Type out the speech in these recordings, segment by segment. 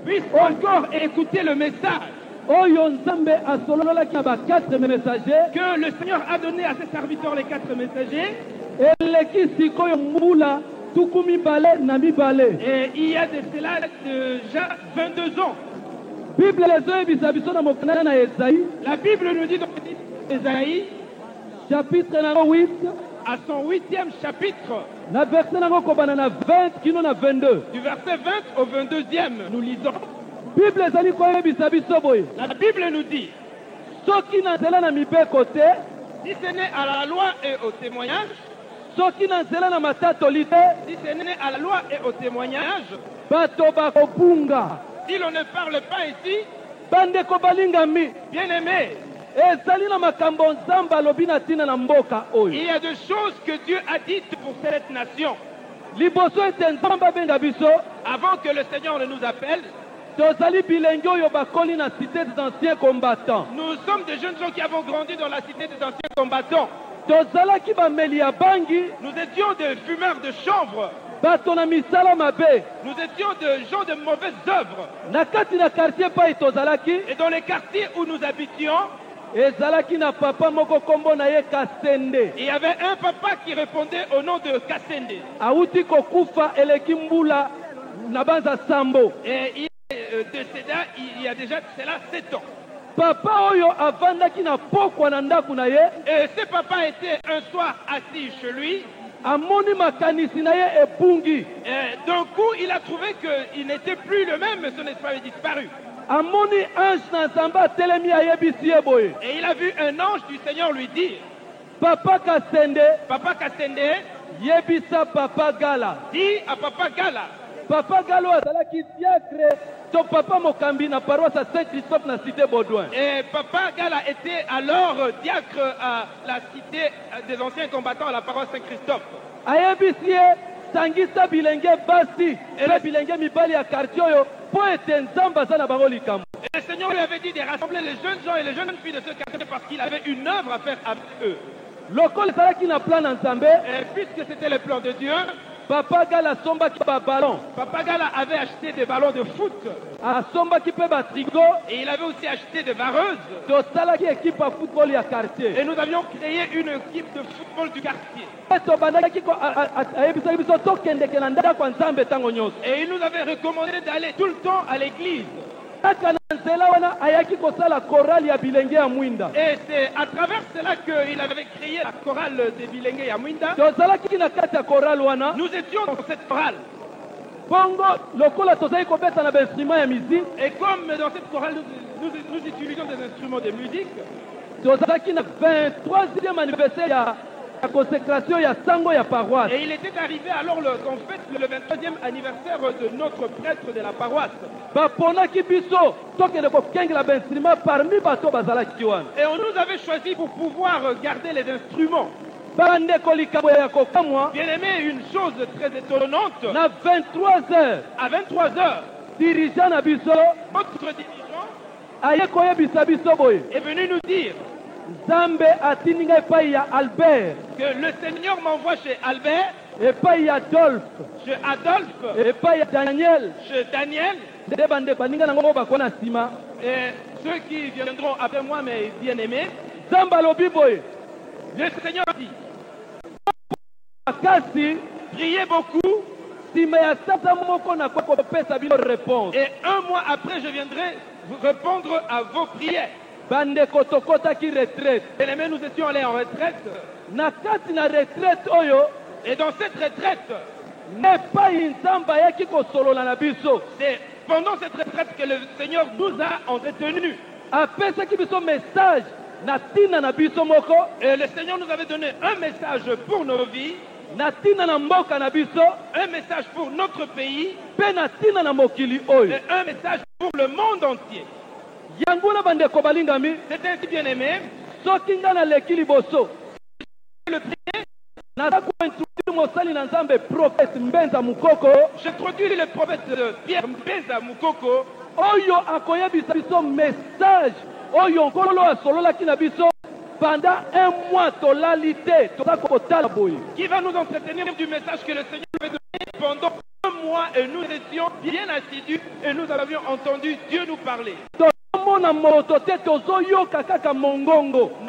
Puisse encore écouter le message que le Seigneur a donné à ses serviteurs, les 4 messagers. Et il y a de cela déjà 22 ans. La Bible nous dit dans Ésaïe, chapitre 8, à son 8e chapitre, du verset 20 au 22e, nous lisons. La Bible nous dit, si ce n'est à la loi et au témoignage, si ce n'est à la loi et au témoignage, si l'on ne parle pas ici, bien aimé, il y a des choses que Dieu a dites pour cette nation. Avant que le Seigneur ne nous appelle, nous sommes des jeunes gens qui avons grandi dans la cité des anciens combattants. Nous étions des fumeurs de chanvre. Nous étions des gens de mauvaises œuvres. Et dans les quartiers où nous habitions, il y avait un papa qui répondait au nom de Kassende. Et il est décédé il y a déjà cela 7 ans. Et ce papa était un soir assis chez lui. Et d'un coup, il a trouvé qu'il n'était plus le même, son esprit avait disparu. Et il a vu un ange du Seigneur lui dire, Papa Kassende, Yebisa Papa Gala. Dis à Papa Gala. Papa Galo azalaki diacre to papa Mokambi na paroisse Saint-Christophe na cité Baudouin. Et Papa Gala était alors diacre à la cité des anciens combattants à la paroisse Saint-Christophe. Ayebisie sangisa bilenge basi et bilenge mibali ya quartier yo po ete nzamba za na bango likambo. Et le Seigneur lui avait dit de rassembler les jeunes gens et les jeunes filles de ce quartier parce qu'il avait une œuvre à faire avec eux. Lokol salaki na plan nzambe et puisque c'était le plan de Dieu, Papa Gala somba ki ba ballon. Papa Gala avait acheté des ballons de foot. A somba ki pe ba trigo et il avait aussi acheté des vareuses. To salaki équipe à football ya quartier. Et nous avions créé une équipe de football du quartier. Et il nous avait recommandé d'aller tout le temps à l'église. Et c'est à travers cela qu'il avait créé la chorale de Bilengue ya Mwinda. Nous étions dans cette chorale. Et comme dans cette chorale nous utilisions des instruments de musique, le 23e anniversaire la consécration ya sango ya paroisse. Et il était arrivé alors qu'en fait le 23e anniversaire de notre prêtre de la paroisse. Et on nous avait choisi pour pouvoir garder les instruments. Bien aimé, une chose très étonnante. À 23h, dirigeant notre dirigeant est venu nous dire Albert, que le Seigneur m'envoie chez Albert, et pas Adolphe, chez Adolphe, et pas Daniel, chez Daniel, et ceux qui viendront après moi, mes bien-aimés. Le Seigneur dit, priez beaucoup, et 1 mois après je viendrai vous répondre à vos prières. Et les mêmes, nous étions allés en retraite. Et dans cette retraite, c'est pendant cette retraite que le Seigneur nous a entretenus. Et le Seigneur nous avait donné un message pour nos vies, un message pour notre pays, et un message pour le monde entier. C'est ainsi, bien aimé. J'introduis le prophète Pierre Mbenza Mukoko. Pendant un mois, qui va nous entretenir du message que le Seigneur avait donné pendant un mois et nous étions bien assidus et nous avions entendu Dieu nous parler. Nous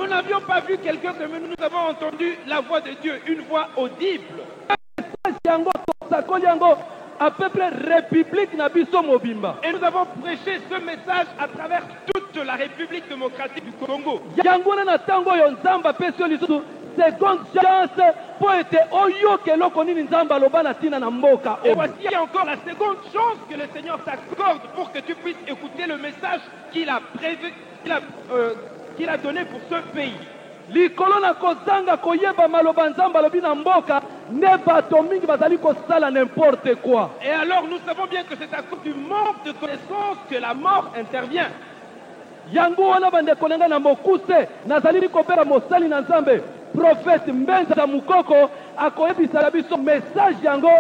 n'avions pas vu quelqu'un que nous avons entendu la voix de Dieu, une voix audible. À peu près République Nabiso Mobimba. Et nous avons prêché ce message à travers toute la République démocratique du Congo. Seconde chance pour être oyo que l'okonini nzamba lobana tina na mboka. Et voici encore la seconde chance que le Seigneur t'accorde pour que tu puisses écouter le message qu'il a prévu, qu'il a donné pour ce pays. Likolo na kozanga koyeba maloba nzamba lobi na mboka ne bato mingi bazali kosala n'importe quoi. Et alors nous savons bien que c'est à cause du manque de connaissance que la mort intervient. Yango wana bande konanga na mokuse nazali kopera mosali na nzambe prophète Mbenza Mukoko akoyebisa biso message yango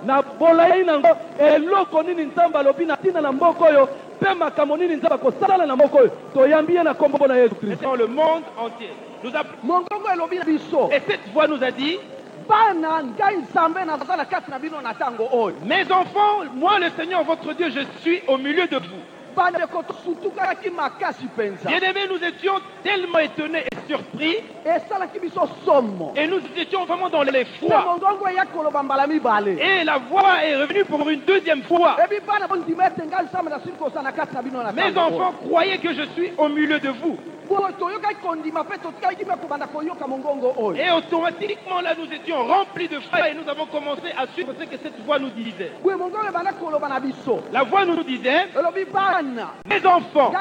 na bolai nango eloko nini nzamba lobi na tina na mboko oyo pe makambo nini nzamba kosala na mboko oyo toyambie na kombo na Yesu Kristo. Dans le monde entier. Mongongo elobi na biso. Et cette voix nous a dit, mes enfants, moi le Seigneur votre Dieu, je suis au milieu de vous. Bien-aimés, nous étions tellement étonnés et surpris. Et nous étions vraiment dans l'effroi. Et la voix est revenue pour une deuxième fois. Mes enfants, croyez que je suis au milieu de vous. Et automatiquement là nous étions remplis de foi et nous avons commencé à suivre ce que cette voix nous disait. La voix nous disait, mes enfants,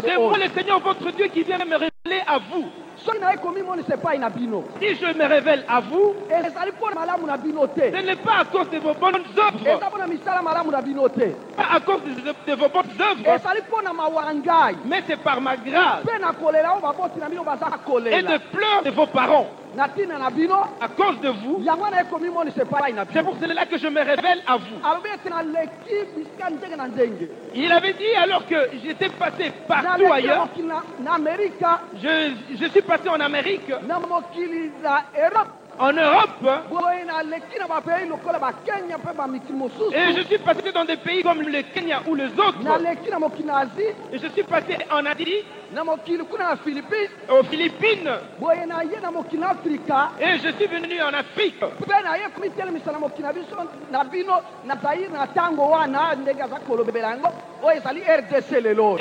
c'est moi le Seigneur votre Dieu qui vient me révéler à vous. Si je me révèle à vous, ce n'est pas à cause de vos bonnes œuvres, pas à cause de vos bonnes œuvres, mais c'est par ma grâce et de pleurs de vos parents. À cause de vous, c'est pour cela que je me révèle à vous. Il avait dit alors que j'étais passé partout ailleurs, je suis passé en Amérique, en Europe, et je suis passé dans des pays comme le Kenya ou les autres, et je suis passé en Asie, aux Philippines, et je suis venu en Afrique.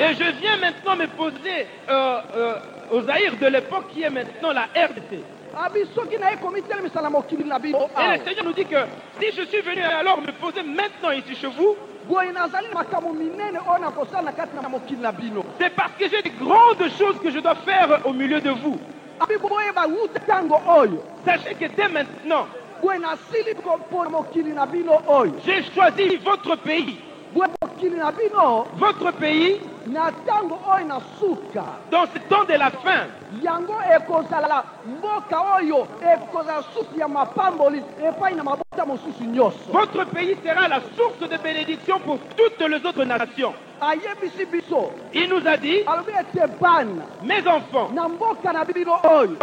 Et je viens maintenant me poser au Zaïre de l'époque qui est maintenant la RDC. Et le Seigneur nous dit que si je suis venu alors me poser maintenant ici chez vous, c'est parce que j'ai de grandes choses que je dois faire au milieu de vous. Sachez que dès maintenant, j'ai choisi votre pays. Votre pays, dans ce temps de la fin, votre pays sera la source de bénédiction pour toutes les autres nations. Il nous a dit, mes enfants, dans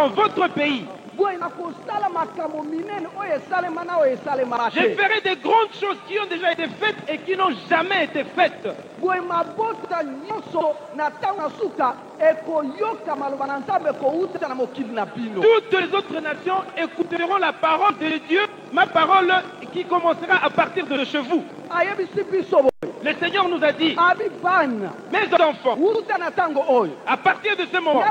votre pays, je ferai des grandes choses qui ont déjà été faites et qui n'ont jamais été faites. Toutes les autres nations écouteront la parole de Dieu, ma parole qui commencera à partir de chez vous. Le Seigneur nous a dit, mes enfants, à partir de ce moment,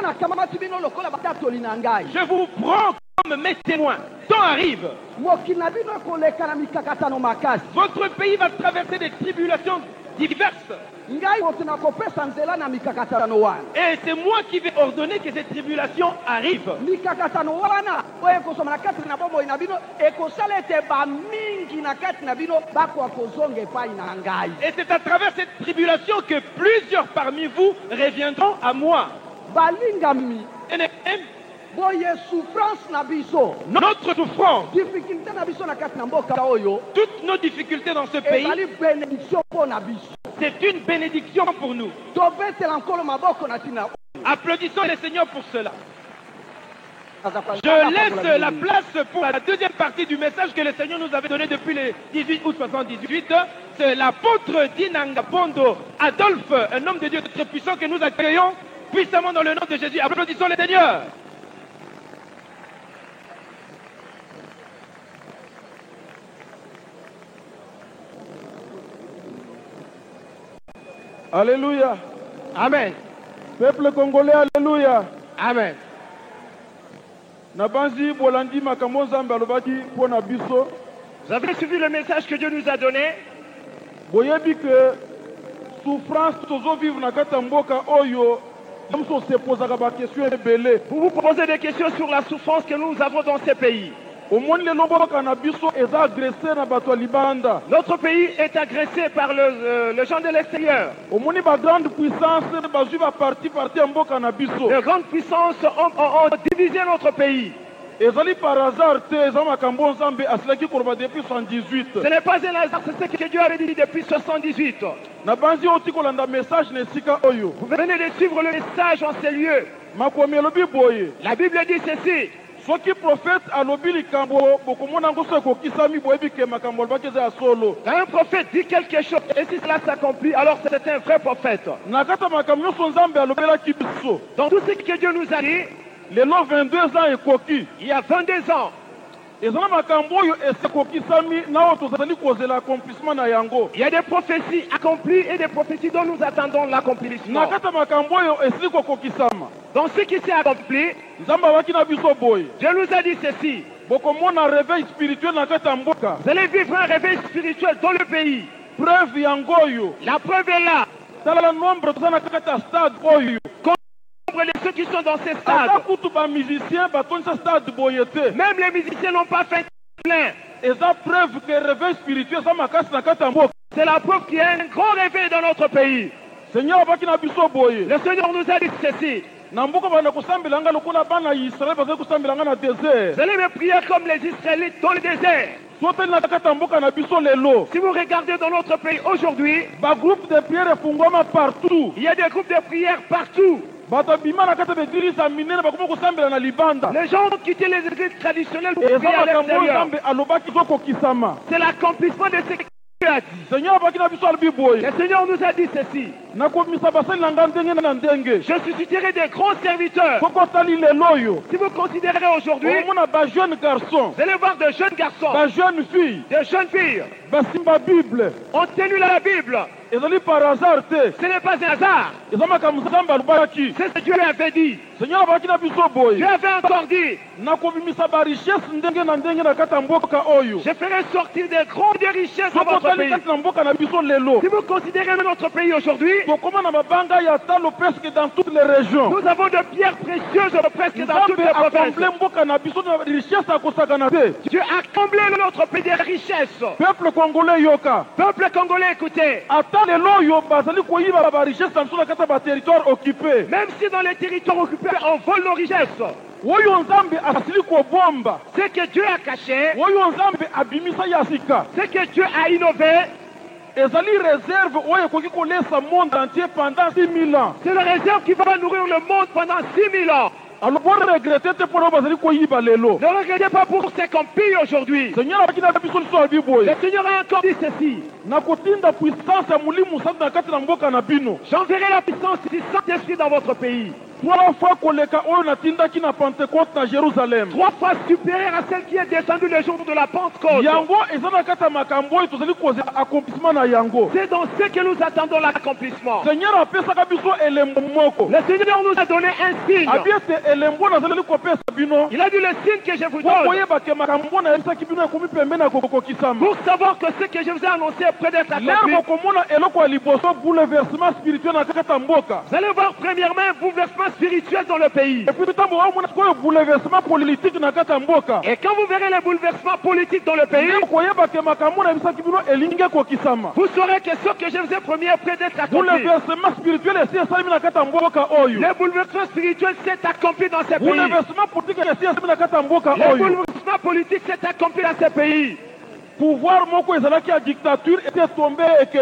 je vous prends comme mes témoins. Temps arrive. Votre pays va traverser des tribulations diverses. Et c'est moi qui vais ordonner que ces tribulations arrivent. Et c'est à travers cette tribulation que plusieurs parmi vous reviendront à moi. Notre souffrance, toutes nos difficultés dans ce pays, c'est une bénédiction pour nous. Applaudissons le Seigneur pour cela. Je laisse la place pour la deuxième partie du message que le Seigneur nous avait donné depuis le 18 août 78. C'est l'apôtre Dinanga Pondo Adolphe, un homme de Dieu très puissant que nous accueillons puissamment dans le nom de Jésus. Applaudissons le Seigneur. Alléluia. Amen. Peuple congolais, alléluia. Amen. Nabanzi bolandi makambo nzambe alobaki pona biso. Vous avez suivi le message que Dieu nous a donné. Boyebi que souffrance tozo vivre na kata mboka oyo mso se posaka ba question ebele. Vous vous posez des questions sur la souffrance que nous avons dans ces pays. Notre pays est agressé par le gens de l'extérieur. Les grandes puissances ont divisé notre pays. Ce n'est pas un hasard, c'est ce que Dieu avait dit depuis 78. Vous venez de suivre le message en ces lieux. La Bible dit ceci. Un prophète dit quelque chose et si cela s'accomplit, alors c'est un vrai prophète. Dans tout ce que Dieu nous a dit, il y a 22 ans, il y a des prophéties accomplies et des prophéties dont nous attendons l'accomplissement. Dans ce qui s'est accompli, Dieu nous a dit ceci. Vous allez vivre un réveil spirituel dans le pays. La preuve est là. De ceux qui sont dans ces stades. Même les musiciens n'ont pas fait plein. C'est la preuve qu'il y a un grand réveil dans notre pays. Le Seigneur nous a dit ceci. Vous allez me prier comme les Israélites dans le désert. Si vous regardez dans notre pays aujourd'hui, il y a des groupes de prières partout. Les gens ont quitté les églises traditionnelles pour prier à l'extérieur. C'est l'accomplissement de ce que Dieu a dit. Le Seigneur nous a dit ceci. Je susciterai des grands serviteurs. Si vous considérez aujourd'hui, vous allez voir de jeunes garçons, de jeunes filles, ont tenu la Bible. Ce n'est pas un hasard. C'est ce que Dieu avait dit. Dieu avait encore dit. Je ferai sortir des grandes richesses dans votre pays. Si vous considérez notre pays aujourd'hui, nous avons de pierres précieuses presque dans toutes les provinces. Dieu a comblé notre pays de richesses. Peuple congolais, écoutez. Même si dans les territoires occupés, on vole nos richesses. Ce que Dieu a caché, ce que Dieu a innové, c'est le réserve qui va nourrir le monde pendant 6000 ans. Ne regrettez pas pour ce qu'on pille aujourd'hui. Le Seigneur a encore dit ceci. J'enverrai la puissance du Saint-Esprit dans votre pays. 3 fois supérieure à celle qui est descendue le jour de la Pentecôte. C'est dans ce que nous attendons l'accomplissement. Le Seigneur nous a donné un signe. Il a dit le signe que je vous donne. Pour savoir que ce que je vous ai annoncé est près d'être accompli. Vous allez voir premièrement un bouleversement spirituel dans le pays. Et quand vous verrez les bouleversements politiques dans le pays, vous saurez que ce que je vous ai promis est près d'être accompli. Le bouleversement spirituel s'est accompli dans ces pays. Le bouleversement politique s'est accompli dans ces pays. pouvoir moko ezalaki ya dictature était tombé et que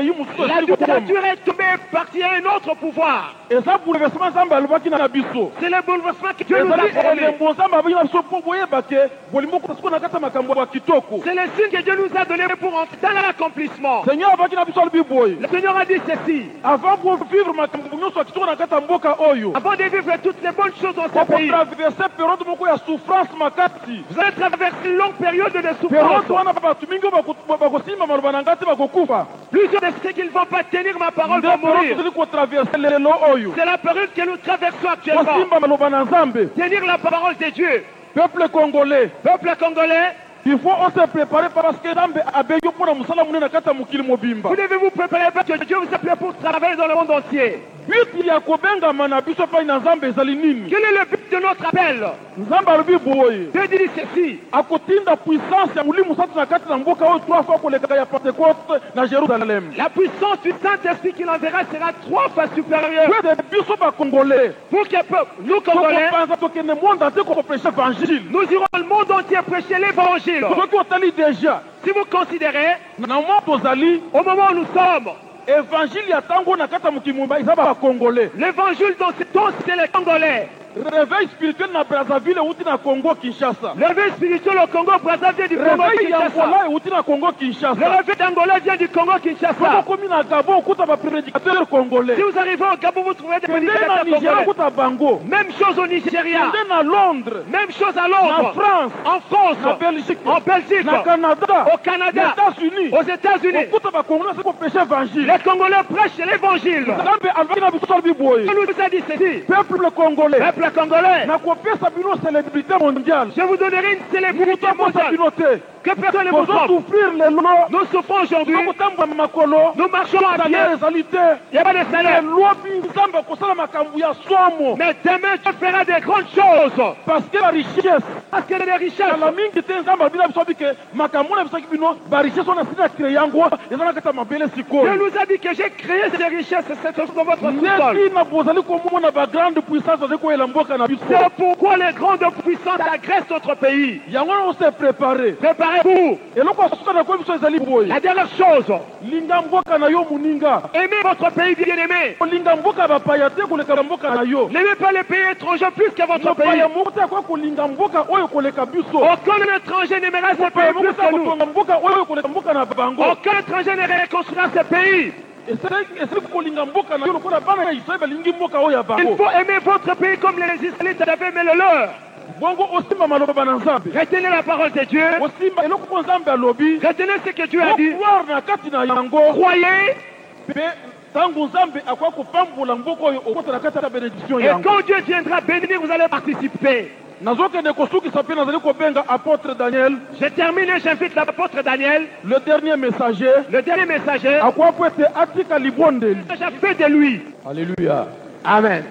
La dictature est tombée et partie à un autre pouvoir. et ça bouleversement nzambe alobaki na biso C'est le bouleversement que Dieu nous a promis. elembo nzambe abaki na biso mpo boyeba ke bolingo sikoyo na kati ya makambo ya kitoko. C'est le signe que Dieu nous a donné pour entrer dans l'accomplissement. Seigneur abaki na biso alobi boye Le Seigneur a dit ceci. avant bovivre makambo nyonso ya kitoko na kati ya mboka oyo Avant de vivre toutes les bonnes choses dans ce pays, okotraverse periode moko ya souffrance makasi. vous allez traverser une longue période de periode souffrance. wana bato mingi bakosimba maloba na ngai te bakokufa. Plusieurs de ceux qui ne vont pas tenir ma parole nde vont periode mourir. tozali kotraverse lelo oyo C'est la période que nous traversons actuellement. kosimba maloba na nzambe. Tenir la parole de Dieu. Peuple congolais, Peuple congolais, il faut on se préparer parce que nzambe abengi mpona mosala monene na kati ya mokili mobimba. vous devez vous préparer parce que Dieu vous appelle pour travailler dans le monde entier. but ya kobengama na biso epai na nzambe ezali nini? Quel est le but de notre appel? nzambe alobi boye Dieu dit ceci. akotinda puissance ya molimo mosantu na kati na mboka oyo 3 fois kolekaka ya pentecote na jérusalem. La puissance du Saint-Esprit qu'il enverra sera 3 fois supérieure. ete biso bacongolais Pour que nous, Congolais, tokopanza tokende monde ante kokoprêche évangile. nous irons le monde entier prêcher l'évangile. soki otali déjà Si vous considérez, na mwa tozali au moment où nous sommes, évangile ya ntango na kati ya mokili mobimba eza bacongolais. l'évangile dont c'est les Congolais. réveil spirituel na brazzaville euti na congo kinshasa. Le réveil spirituel au Congo, Brazzaville du Congo, réveil ya Kinshasa. angola euti na congo Le kinshasa. réveil d'Angola vient du Congo, Kinshasa. sokokomi na gabon okuta baprédicateur congolais. Si vous arrivez au Gabon, vous trouverez des kende na prédicateurs nigeria congolais. okuta bango. Même chose au Nigeria. kende na londres, Même chose à na Londres. france, En France. na belgique, En Belgique. na canada, Au Canada. na états-unis, Aux États-Unis. okuta bacongolais siko péché évangile. Les Congolais prêchent l'évangile. nzambe alobaki na biso alobi boye On nous a dit ceci. peuple congolais Peuple congolais, nakopesa bino célébrité mondiale. je vous donnerai une célébrité motokosa mondiale bino te que personne ne vous trompe. kozosouffrir lelo Nous souffrons aujourd'hui. tokotambola makolo Nous marchons à salaire pied. ezali te. Il n'y a pas de salaire. elobi nzambe akosala makambo ya somo Mais demain, tu feras des grandes choses. parce que la richesse Parce qu'il y a des richesses. kala mingi te nzambe alobi na biso abi ke makambo na bisaki bino barichesse wana sina kreye yango eza na kati ya mabele Dieu sikoyo. nous a dit que j'ai créé ces richesses, cette chose dans votre sous-sol. ntina bozali komona bagrande puissance bazali koyela mboka na biso C'est pourquoi les grandes puissances agressent notre pays. yango wana ose prépare. Préparez-vous. eloko asuka na koyi biso ezali boye La dernière chose, linga mboka na yo moninga. aimez votre pays bien-aimé. kolinga mboka ya bapaya te koleka na mboka na yo. N'aimez pas les pays étrangers plus que votre pays. mopaya moko te akoki kolinga mboka oyo koleka biso. Aucun étranger n'aimera ce mopaya pays moko plus te que nous. akotonga mboka oyo koleka mboka na bango. Aucun étranger ne reconstruira ce pays. esili kolinga mboka na yo lokola bana ya israele balingi mboka oyo ya Il bango. faut aimer votre pays comme les Israélites avaient aimé le leur. bongo osimba maloba na nzambe. Retenez la parole de Dieu. osimba eloko mpo nzambe alobi. Retenez ce que Dieu a dit. croire na kati na yango. Croyez. mpe ntango nzambe akoki kopambola mboka oyo okota na kati ya bénédiction Et yango. quand Dieu viendra bénir, vous allez participer. nazokende kosukisa mpe nazali kobenga apôtre daniel, Je termine et j'invite l'apôtre Daniel, le dernier messager, le dernier messager. akoki po ete atika libondeli. J'ai fait de lui. Alléluia. Amen.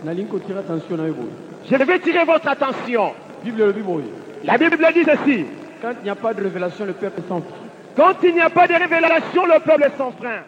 nalingi kotira attention na yo boye. Je vais tirer votre attention. bible elobi boye. La Bible dit ceci. quand il n'y a pas de révélation le peuple est sans. Quand il n'y a pas de révélation, le peuple est sans frein.